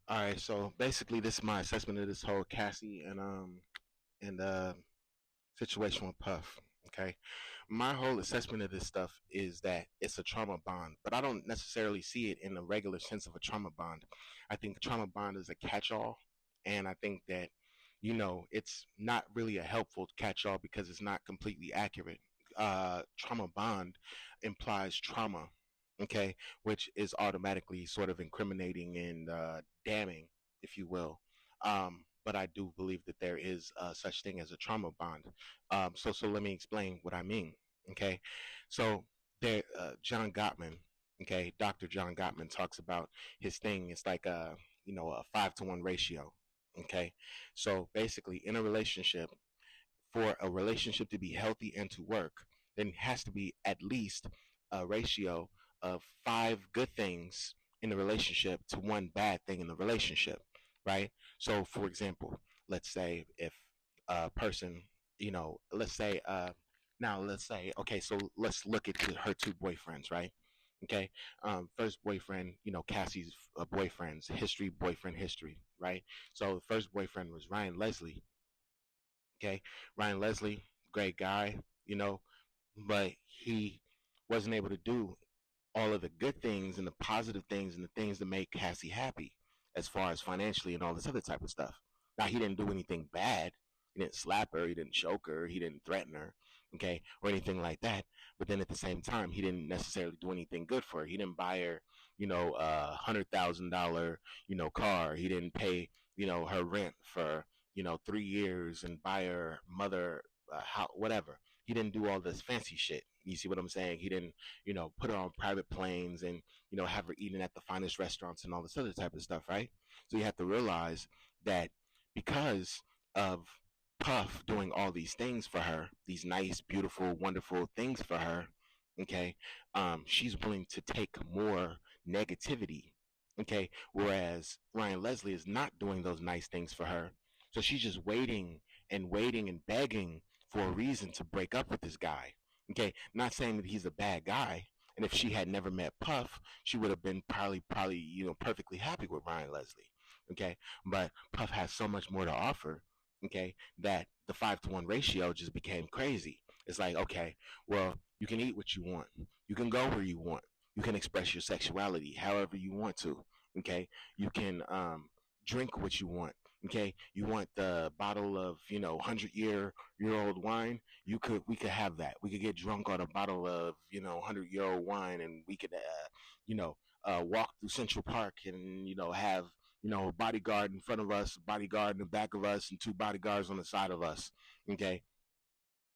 All right, so basically, this is my assessment of this whole Cassie and situation with Puff. Okay, my whole assessment of this stuff is that it's a trauma bond, but I don't necessarily see it in the regular sense of a trauma bond. I think trauma bond is a catch-all, and I think that it's not really a helpful catch-all because it's not completely accurate. Trauma bond implies trauma, okay, which is automatically sort of incriminating and damning, if you will. But I do believe that there is such thing as a trauma bond. So let me explain what I mean. Okay, so there, John Gottman, okay, Dr. John Gottman talks about his thing. It's like a 5-to-1 ratio. Okay, so basically, in a relationship, for a relationship to be healthy and to work, then it has to be at least a ratio of 5 good things in the relationship to 1 bad thing in the relationship, right? So, for example, let's say if a person, let's say, okay, so let's look at her 2 boyfriends, right? Okay, first boyfriend, Cassie's boyfriend's history, boyfriend history, right? So the first boyfriend was Ryan Leslie. Okay, Ryan Leslie, great guy, you know, but he wasn't able to do all of the good things and the positive things and the things that make Cassie happy, as far as financially and all this other type of stuff. Now he didn't do anything bad. He didn't slap her. He didn't choke her. He didn't threaten her, okay, or anything like that. But then at the same time, he didn't necessarily do anything good for her. He didn't buy her, $100,000, car. He didn't pay, her rent for 3 years and buy her mother how whatever. He didn't do all this fancy shit. You see what I'm saying? He didn't put her on private planes and, have her eating at the finest restaurants and all this other type of stuff, right? So you have to realize that because of Puff doing all these things for her, these nice, beautiful, wonderful things for her, okay, she's willing to take more negativity, okay, whereas Ryan Leslie is not doing those nice things for her. So she's just waiting and begging for a reason to break up with this guy. Okay, not saying that he's a bad guy. And if she had never met Puff, she would have been probably, perfectly happy with Ryan Leslie. Okay, but Puff has so much more to offer. Okay, that the 5-to-1 ratio just became crazy. It's like, okay, well, you can eat what you want, you can go where you want, you can express your sexuality however you want to. Okay, you can drink what you want. Okay, you want the bottle of 100-year old wine, we could have that. We could get drunk on a bottle of 100-year-old wine, and we could walk through Central Park and have a bodyguard in front of us, a bodyguard in the back of us, and 2 bodyguards on the side of us. Okay,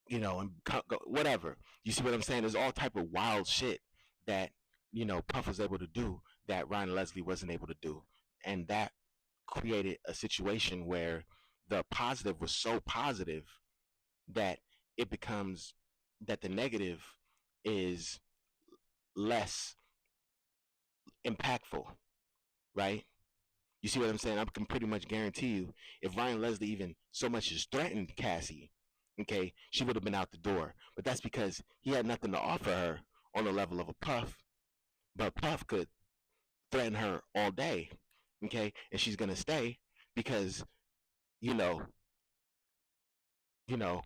and whatever. You see what I'm saying? There's all type of wild shit that Puff was able to do that Ryan Leslie wasn't able to do, and that created a situation where the positive was so positive that it becomes that the negative is less impactful, right? You see what I'm saying? I can pretty much guarantee you, if Ryan Leslie even so much as threatened Cassie, okay, she would have been out the door. But that's because he had nothing to offer her on the level of a Puff. But Puff could threaten her all day, okay, and she's gonna stay because you know, you know,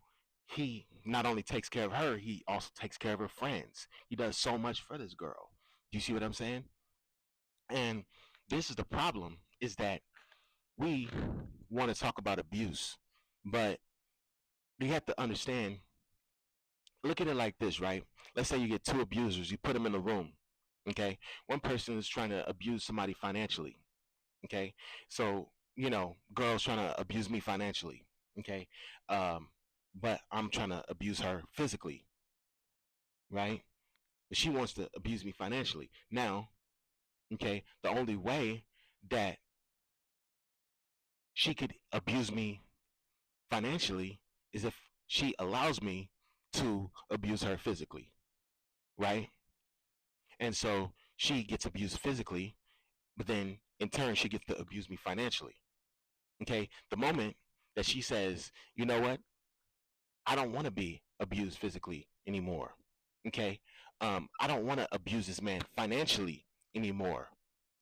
he not only takes care of her, he also takes care of her friends. He does so much for this girl. Do you see what I'm saying? And this is the problem: is that we want to talk about abuse, but you have to understand. Look at it like this, right? Let's say you get 2 abusers, you put them in a room. Okay, one person is trying to abuse somebody financially. Okay, so girl's trying to abuse me financially. Okay, um, but I'm trying to abuse her physically, right? She wants to abuse me financially. Now, okay, the only way that she could abuse me financially is if she allows me to abuse her physically, right? And so she gets abused physically, but then in turn she gets to abuse me financially. Okay, the moment that she says, you know what, I don't want to be abused physically anymore. Okay, I don't want to abuse this man financially anymore.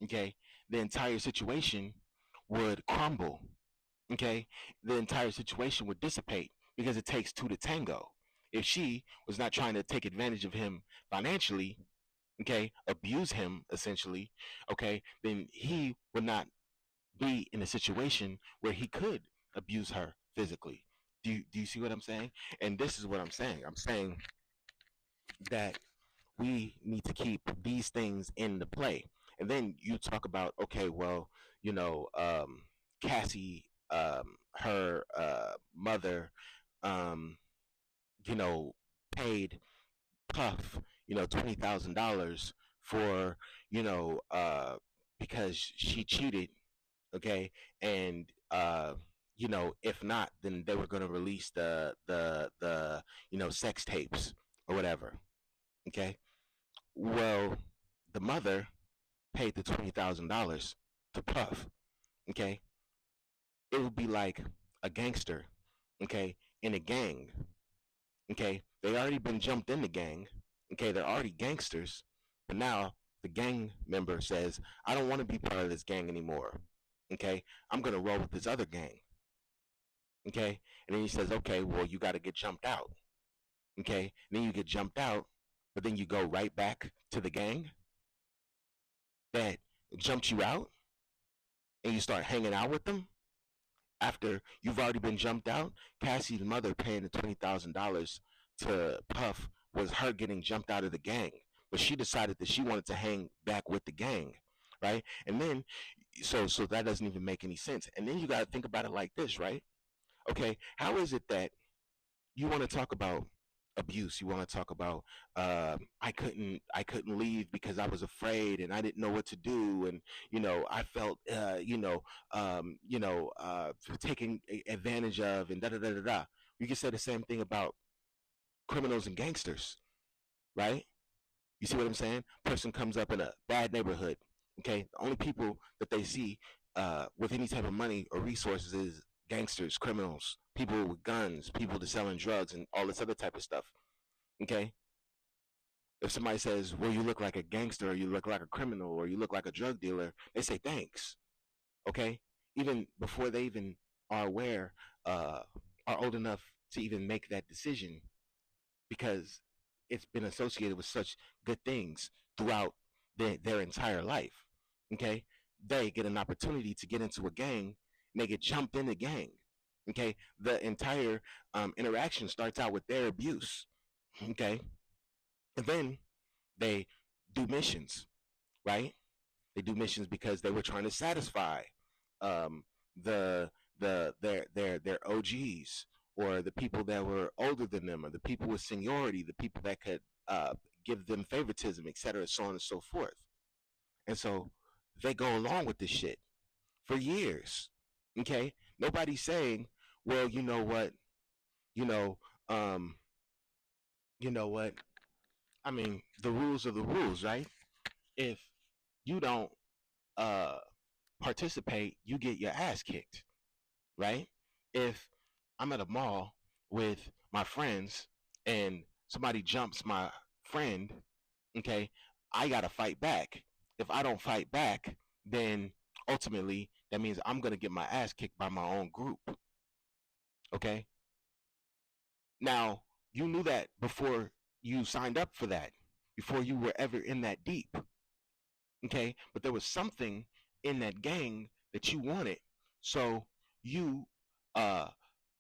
Okay, the entire situation would crumble. Okay, the entire situation would dissipate because it takes two to tango. If she was not trying to take advantage of him financially, okay, abuse him essentially, okay, then he would not be in a situation where he could abuse her physically. Do you see what I'm saying? And this is what I'm saying. I'm saying that we need to keep these things in the play. And then you talk about, okay, well, Cassie, her mother, um, you know, paid Puff, $20,000 for, you know, because she cheated, okay, and if not, then they were going to release the sex tapes or whatever, okay. Well, the mother paid the $20,000 to Puff. Okay, it would be like a gangster. Okay, in a gang. Okay, they already been jumped in the gang. Okay, they're already gangsters, but now the gang member says, "I don't want to be part of this gang anymore." Okay, I'm gonna roll with this other gang. Okay, and then he says, "Okay, well, you got to get jumped out." Okay, and then you get jumped out, but then you go right back to the gang that jumped you out and you start hanging out with them after you've already been jumped out. Cassie's mother paying the $20,000 to Puff was her getting jumped out of the gang, but she decided that she wanted to hang back with the gang, right? And then, so that doesn't even make any sense. And then you got to think about it like this, right? Okay, how is it that you want to talk about abuse? You want to talk about I couldn't leave because I was afraid and I didn't know what to do, and I felt taken advantage of, and da da da da da. You can say the same thing about criminals and gangsters, right? You see what I'm saying? Person comes up in a bad neighborhood. Okay, the only people that they see with any type of money or resources is gangsters, criminals, people with guns, people that selling drugs and all this other type of stuff. Okay, if somebody says, "Well, you look like a gangster, or you look like a criminal, or you look like a drug dealer," they say thanks. Okay, even before they even are aware, are old enough to even make that decision, because it's been associated with such good things throughout their entire life. Okay, they get an opportunity to get into a gang, and they get jumped in the gang. Okay, the entire interaction starts out with their abuse. Okay, and then they do missions, right? They do missions because they were trying to satisfy um, the their OGs, or the people that were older than them, or the people with seniority, the people that could give them favoritism, etc., so on and so forth. And so they go along with this shit for years. Okay, nobody's saying, "Well, you know what, you know, um, you know what." I mean, the rules are the rules, right? If you don't uh, participate, you get your ass kicked, right? If I'm at a mall with my friends and somebody jumps my friend, okay, I gotta fight back. If I don't fight back, then ultimately that means I'm gonna get my ass kicked by my own group. Okay. Now you knew that before you signed up for that, before you were ever in that deep. Okay, but there was something in that gang that you wanted, so you uh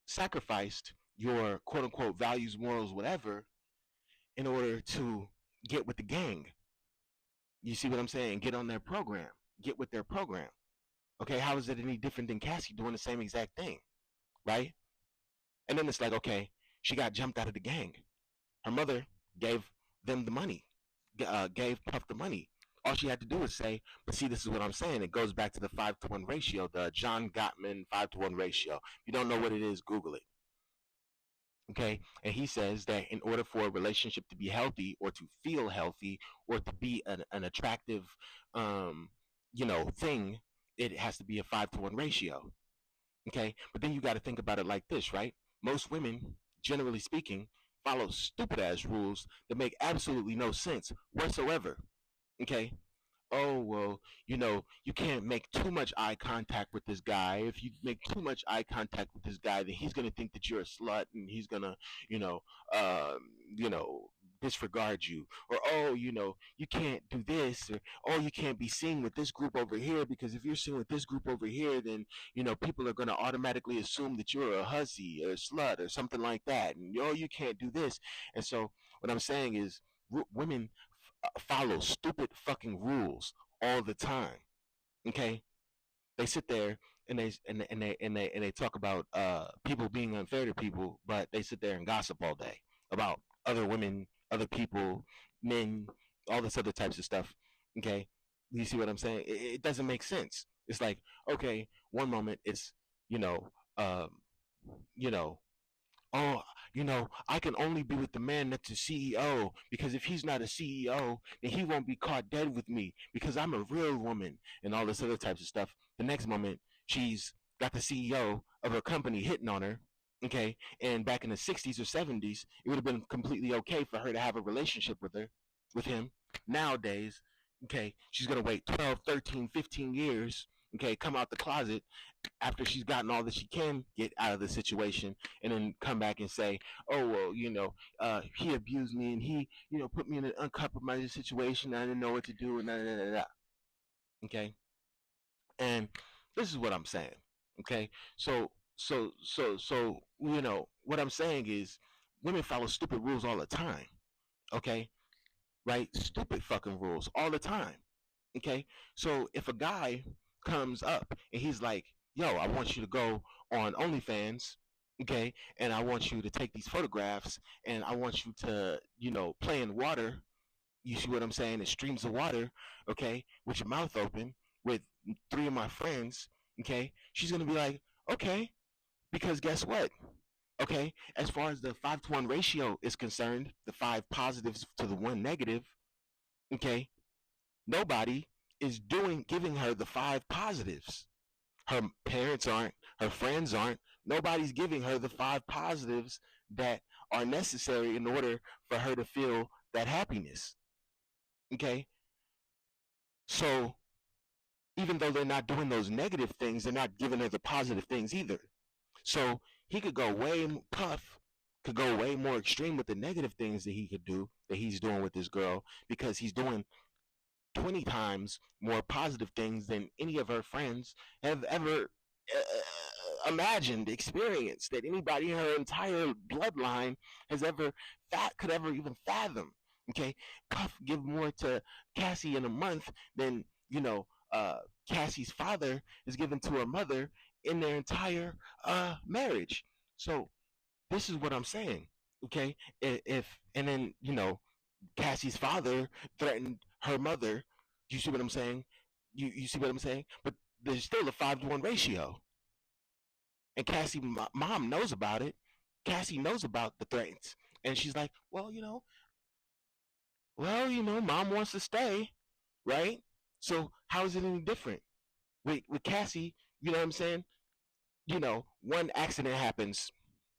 sacrificed your quote unquote values, morals, whatever, in order to get with the gang. You see what I'm saying? Get on their program, get with their program. Okay, how is it any different than Cassie doing the same exact thing, right? And then it's like, okay, she got jumped out of the gang. Her mother gave them the money, gave Puff the money. All she had to do was say, "But see, this is what I'm saying." It goes back to the 5-to-1 ratio, the John Gottman 5-to-1 ratio. If you don't know what it is, Google it. Okay, and he says that in order for a relationship to be healthy, or to feel healthy, or to be an attractive, um, thing, it has to be a 5-to-1 ratio. Okay, but then you got to think about it like this, right? Most women, generally speaking, follow stupid ass rules that make absolutely no sense whatsoever. Okay, oh well, you can't make too much eye contact with this guy. If you make too much eye contact with this guy, then he's gonna think that you're a slut, and he's gonna, you know, um, you know, disregard you. Or oh, you can't do this, or oh, you can't be seen with this group over here, because if you're seen with this group over here, then people are gonna automatically assume that you're a hussy or a slut or something like that, and oh, you can't do this. And so what I'm saying is, women follow stupid fucking rules all the time. Okay, they sit there and they talk about people being unfair to people, but they sit there and gossip all day about other women, other people, men, all this other types of stuff. Okay, you see what I'm saying? It doesn't make sense. It's like, okay, one moment it's you know um, you know oh, I can only be with the man that's a CEO, because if he's not a CEO, then he won't be caught dead with me because I'm a real woman, and all this other types of stuff. The next moment, she's got the CEO of her company hitting on her. Okay, and back in the 60s or 70s, it would have been completely okay for her to have a relationship with him. Nowadays, okay, she's gonna wait 12, 13, 15 years. Okay, come out the closet after she's gotten all that she can get out of the situation, and then come back and say, oh well, he abused me, and he put me in an uncompromising situation, I didn't know what to do, and da, da, da, da. Okay, and this is what I'm saying. Okay, so what I'm saying is, women follow stupid rules all the time. Okay, right? Stupid fucking rules all the time. Okay, so if a guy comes up and he's like, yo, I want you to go on OnlyFans, okay, and I want you to take these photographs, and I want you to play in water, you see what I'm saying, in streams of water, okay, with your mouth open, with three of my friends, okay, she's gonna be like, okay, because guess what, okay, as far as the 5-to-1 ratio is concerned, the 5 positives to the 1 negative, okay, nobody is giving her the 5 positives. Her parents aren't, her friends aren't, nobody's giving her the 5 positives that are necessary in order for her to feel that happiness. Okay, so even though they're not doing those negative things, they're not giving her the positive things either. So he could go Puff could go way more extreme with the negative things that he could do, that he's doing with this girl, because he's doing 20 times more positive things than any of her friends have ever imagined, experienced, that anybody in her entire bloodline has ever could ever even fathom. Okay, Puff give more to Cassie in a month than Cassie's father is given to her mother in their entire marriage. So this is what I'm saying. Okay, if and then Cassie's father threatened her mother. You see what I'm saying? You see what I'm saying? But there's still a 5-to-1 ratio, and Cassie mom knows about it. Cassie knows about the threats, and she's like, mom wants to stay, right? So how is it any different with Cassie? You know what I'm saying? One accident happens.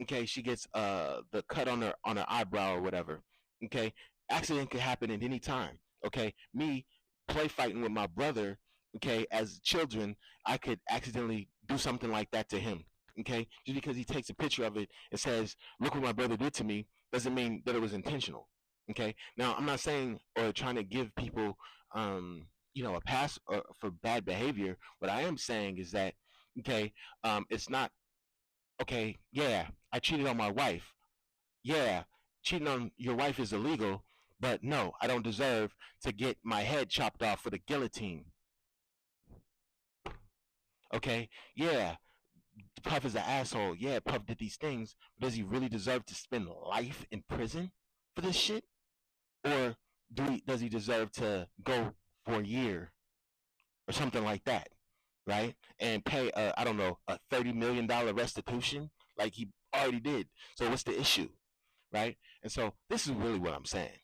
Okay, she gets the cut on her eyebrow or whatever. Okay, accident could happen at any time. Okay, me play fighting with my brother. Okay, as children, I could accidentally do something like that to him. Okay, just because he takes a picture of it and says, "Look what my brother did to me," doesn't mean that it was intentional. Okay, now I'm not saying or trying to give people, a pass for bad behavior. What I am saying is that, okay, it's not okay. Yeah, I cheated on my wife. Yeah, cheating on your wife is illegal, but no, I don't deserve to get my head chopped off with a guillotine. Okay, yeah, Puff is an asshole. Yeah, Puff did these things, but does he really deserve to spend life in prison for this shit? Or does he deserve to go for a year or something like that, right? And pay, I don't know, a $30 million restitution like he already did. So what's the issue, right? And so this is really what I'm saying.